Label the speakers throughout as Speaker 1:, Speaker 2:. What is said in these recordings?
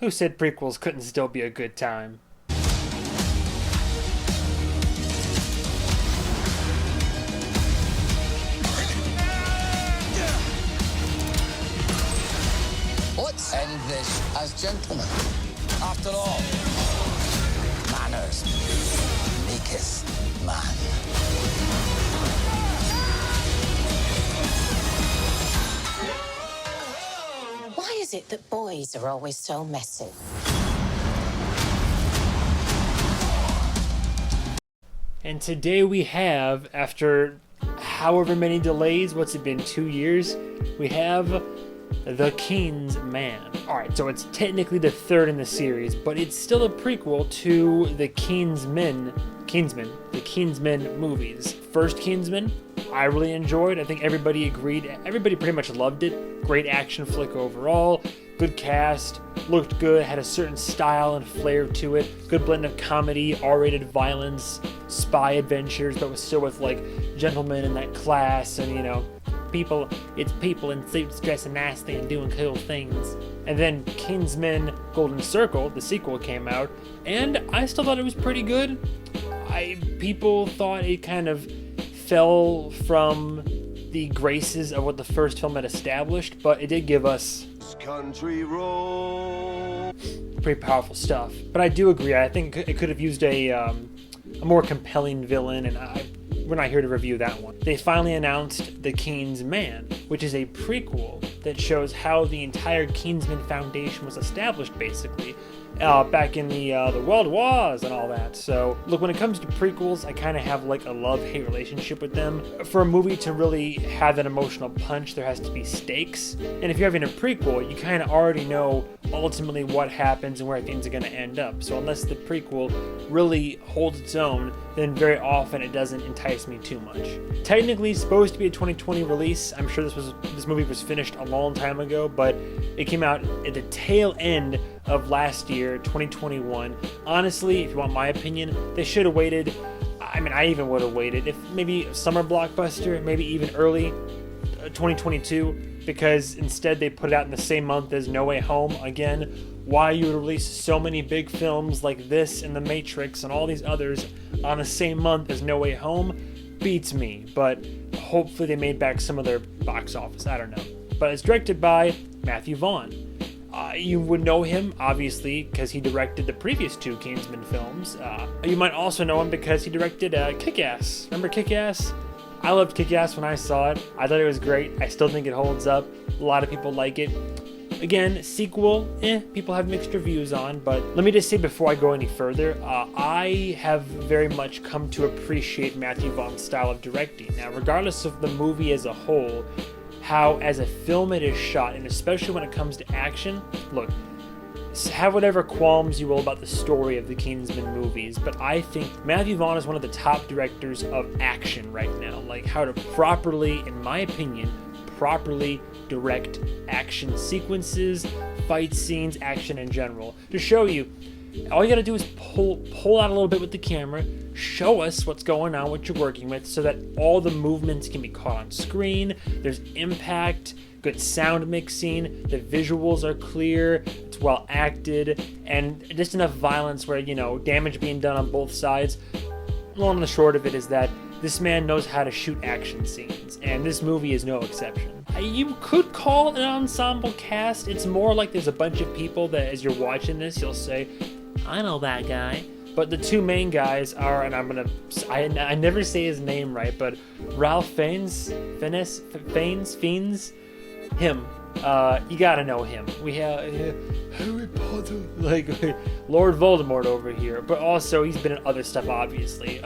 Speaker 1: Who said prequels couldn't still be a good time?
Speaker 2: Let's end this as gentlemen. After all, manners maketh man.
Speaker 3: Why is it that boys are always so messy?
Speaker 1: And today we have, after however many delays, what's it been, 2 years? We have The Kingsman. Alright, so it's technically the third in the series, but it's still a prequel to the Kingsman movies. First Kingsman, I really enjoyed. I think everybody agreed. Everybody pretty much loved it. Great action flick overall. Good cast. Looked good. Had a certain style and flair to it. Good blend of comedy, R-rated violence, spy adventures, but was still with like gentlemen in that class and, you know, it's people in suits dressing nicely and doing cool things. And then Kingsman Golden Circle, the sequel, came out, and I still thought it was pretty good. People thought it kind of fell from the graces of what the first film had established, but it did give us
Speaker 4: country road.
Speaker 1: Pretty powerful stuff. But I do agree, I think it could have used a more compelling villain, and we're not here to review that one. They finally announced The Kingsman, which is a prequel that shows how the entire Kingsman Foundation was established, basically, back in the World Wars and all that. So, look, when it comes to prequels, I kind of have like a love-hate relationship with them. For a movie to really have that emotional punch, there has to be stakes. And if you're having a prequel, you kind of already know ultimately what happens and where things are going to end up. So unless the prequel really holds its own, then very often it doesn't entice me too much. Technically supposed to be a 2020 release. I'm sure this movie was finished a long time ago, but it came out at the tail end of last year, 2021. Honestly, if you want my opinion, they should have waited. I mean, I even would have waited. If maybe summer blockbuster, maybe even early 2022, because instead they put it out in the same month as No Way Home. Again, why you would release so many big films like this and The Matrix and all these others on the same month as No Way Home beats me, but hopefully they made back some of their box office. I don't know. But it's directed by Matthew Vaughn. You would know him, obviously, because he directed the previous two Kingsman films. You might also know him because he directed Kick-Ass. Remember Kick-Ass? I loved Kick-Ass when I saw it. I thought it was great. I still think it holds up. A lot of people like it. Again, sequel, people have mixed reviews on, but let me just say before I go any further, I have very much come to appreciate Matthew Vaughn's style of directing. Now, regardless of the movie as a whole, how as a film it is shot, and especially when it comes to action, look, have whatever qualms you will about the story of the Kingsman movies, but I think Matthew Vaughn is one of the top directors of action right now. Like how to properly, in my opinion, properly direct action sequences, fight scenes, action in general. To show you, all you gotta do is pull out a little bit with the camera, show us what's going on, what you're working with, so that all the movements can be caught on screen. There's impact, good sound mixing, the visuals are clear, it's well acted, and just enough violence where, you know, damage being done on both sides. Long and the short of it is that this man knows how to shoot action scenes, and this movie is no exception. You could call it an ensemble cast. It's more like there's a bunch of people that as you're watching this, you'll say, I know that guy. But the two main guys are, and I never say his name right, but Ralph Fiennes, him. You gotta know him. We have Harry Potter, like Lord Voldemort over here. But also he's been in other stuff, obviously.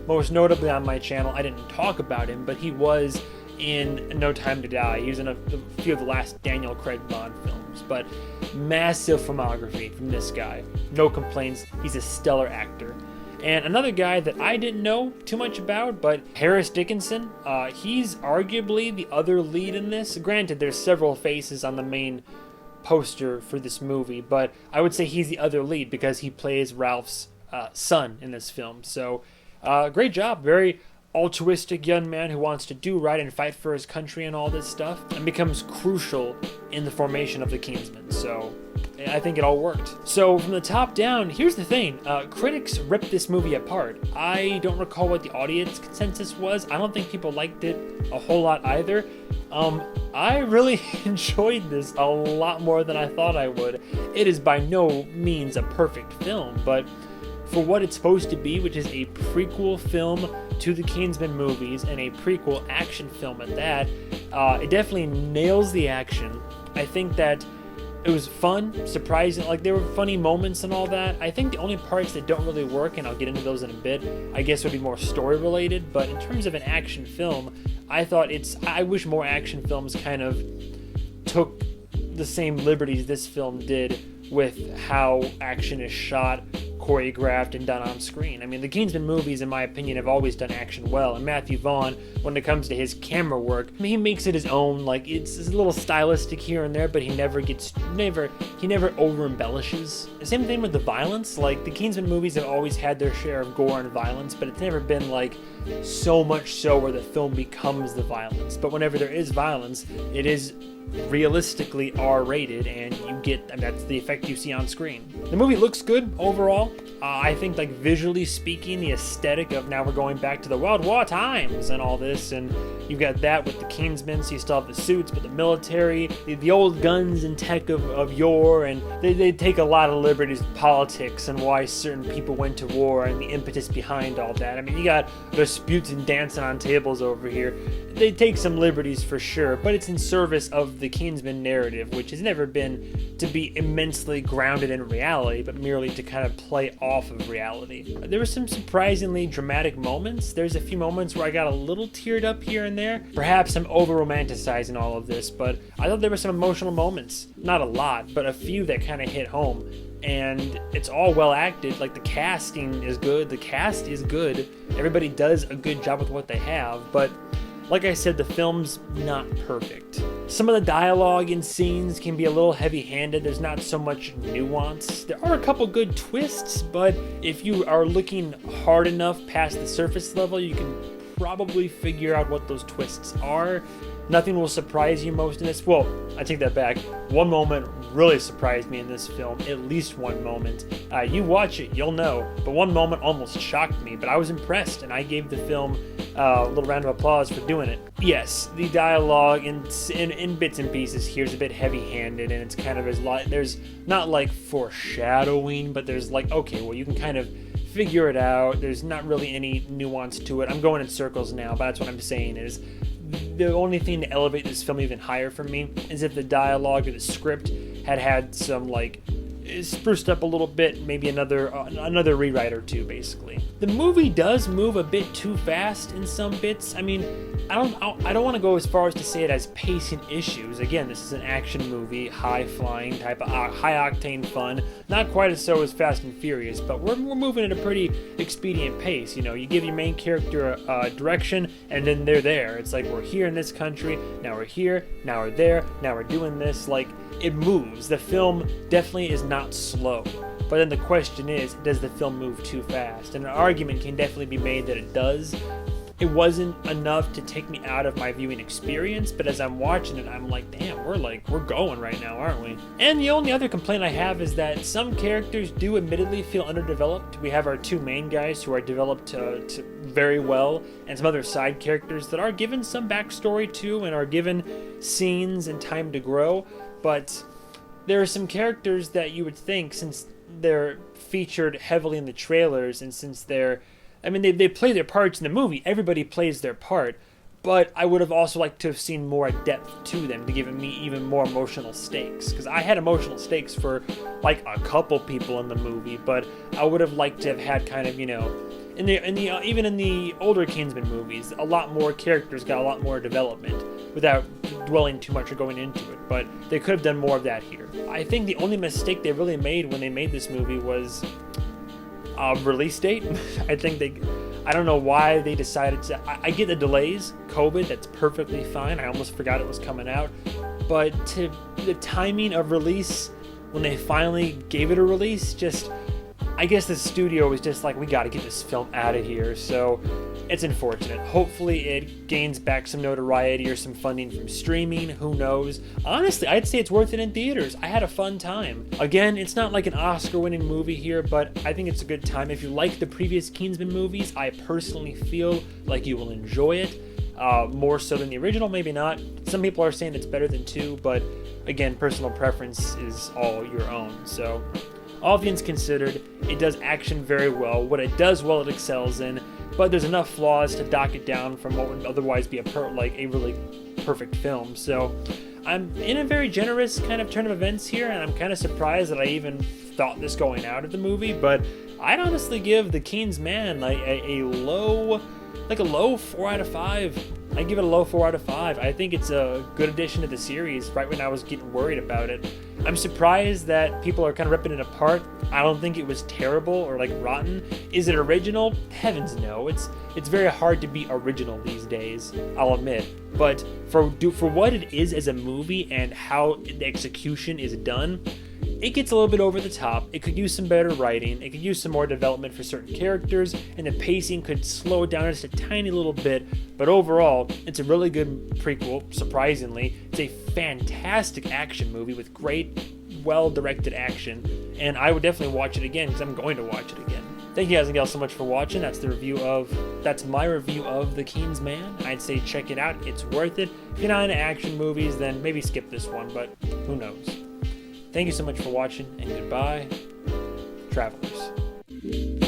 Speaker 1: Most notably on my channel, I didn't talk about him, but he was in No Time to Die. He was in a few of the last Daniel Craig Bond films. But massive filmography from this guy. No complaints. He's a stellar actor. And another guy that I didn't know too much about, but Harris Dickinson, he's arguably the other lead in this. Granted, there's several faces on the main poster for this movie, but I would say he's the other lead because he plays Ralph's son in this film. So, great job. Very altruistic young man who wants to do right and fight for his country and all this stuff, and becomes crucial in the formation of the Kingsmen. So, I think it all worked. So from the top down, here's the thing. Critics ripped this movie apart. I don't recall what the audience consensus was. I don't think people liked it a whole lot either. I really enjoyed this a lot more than I thought I would. It is by no means a perfect film, but for what it's supposed to be, which is a prequel film to the Kingsman movies and a prequel action film at that, it definitely nails the action. I think that it was fun, surprising, like there were funny moments and all that. I think the only parts that don't really work, and I'll get into those in a bit, I guess would be more story related, but in terms of an action film, I wish more action films kind of took the same liberties this film did with how action is shot, choreographed, and done on screen. I mean, the Kingsman movies, in my opinion, have always done action well, and Matthew Vaughn, when it comes to his camera work, he makes it his own. Like, it's a little stylistic here and there, but he never over embellishes. The same thing with the violence. Like, the Kingsman movies have always had their share of gore and violence, but it's never been like so much so where the film becomes the violence. But whenever there is violence, it is realistically R-rated, and that's the effect you see on screen. The movie looks good overall. I think, like, visually speaking, the aesthetic of now we're going back to the World War times and all this, and you've got that with the Kingsmen, so you still have the suits, but the military, the old guns and tech of yore, and they take a lot of liberties with politics and why certain people went to war and the impetus behind all that. I mean, you got disputes and dancing on tables over here. They take some liberties for sure, but it's in service of the Kingsman narrative, which has never been to be immensely grounded in reality, but merely to kind of play off of reality. There were some surprisingly dramatic moments. There's a few moments where I got a little teared up here and there. Perhaps I'm over-romanticizing all of this, but I thought there were some emotional moments. Not a lot, but a few that kind of hit home. And it's all well acted. Like, the casting is good. The cast is good. Everybody does a good job with what they have, but like I said, the film's not perfect. Some of the dialogue and scenes can be a little heavy-handed. There's not so much nuance. There are a couple good twists, but if you are looking hard enough past the surface level, you can probably figure out what those twists are. Nothing will surprise you most in this. Well, I take that back. One moment really surprised me in this film. At least one moment. You watch it, you'll know. But one moment almost shocked me. But I was impressed, and I gave the film a little round of applause for doing it. Yes, the dialogue in bits and pieces here is a bit heavy-handed, and it's kind of there's not like foreshadowing, but there's like, okay, well, you can kind of figure it out. There's not really any nuance to it. I'm going in circles now, but that's what I'm saying is the only thing to elevate this film even higher for me is if the dialogue or the script had some, like, spruced up a little bit, maybe another rewrite or two, basically. The movie does move a bit too fast in some bits. I mean, I don't want to go as far as to say it has pacing issues. Again, this is an action movie, high-flying type of high-octane fun. Not quite as so as Fast and Furious, but we're moving at a pretty expedient pace. You know, you give your main character a direction, and then they're there. It's like, we're here in this country, now we're here, now we're there, now we're doing this. Like, it moves. The film definitely is not slow. But then the question is, does the film move too fast? And an argument can definitely be made that it does. It wasn't enough to take me out of my viewing experience, but as I'm watching it, I'm like, damn, we're going right now, aren't we? And the only other complaint I have is that some characters do admittedly feel underdeveloped. We have our two main guys who are developed to very well, and some other side characters that are given some backstory to and are given scenes and time to grow. But there are some characters that you would think, since they're featured heavily in the trailers and since they play their parts in the movie, everybody plays their part, but I would have also liked to have seen more depth to them to give me even more emotional stakes, because I had emotional stakes for like a couple people in the movie, but I would have liked to have had kind of, you know, even in the older Kingsman movies, a lot more characters got a lot more development without dwelling too much or going into it, but they could have done more of that here. I think the only mistake they really made when they made this movie was release date. I don't know why they decided to. I get the delays, COVID, that's perfectly fine. I almost forgot it was coming out, but to the timing of release when they finally gave it a release, just I guess the studio was just like, we got to get this film out of here, so it's unfortunate. Hopefully it gains back some notoriety or some funding from streaming, who knows. Honestly, I'd say it's worth it in theaters. I had a fun time. Again, it's not like an Oscar-winning movie here, but I think it's a good time. If you like the previous Kingsman movies, I personally feel like you will enjoy it. More so than the original, maybe not. Some people are saying it's better than 2, but again, personal preference is all your own. So, all things considered, it does action very well. What it does well, it excels in, but there's enough flaws to dock it down from what would otherwise be a really perfect film. So, I'm in a very generous kind of turn of events here, and I'm kind of surprised that I even thought this going out of the movie, but I'd honestly give The Kingsman a low 4 out of 5. I give it a low 4 out of 5. I think it's a good addition to the series right when I was getting worried about it. I'm surprised that people are kind of ripping it apart. I don't think it was terrible or like rotten. Is it original? Heavens no. It's very hard to be original these days, I'll admit. But for what it is as a movie and how the execution is done, it gets a little bit over the top. It could use some better writing. It could use some more development for certain characters, and the pacing could slow it down just a tiny little bit. But overall, it's a really good prequel, surprisingly. It's a fantastic action movie with great, well-directed action, and I would definitely watch it again because I'm going to watch it again. Thank you guys and gals so much for watching. That's my review of The Kingsman. I'd say check it out. It's worth it. If you're not into action movies, then maybe skip this one, but who knows. Thank you so much for watching, and goodbye, travelers.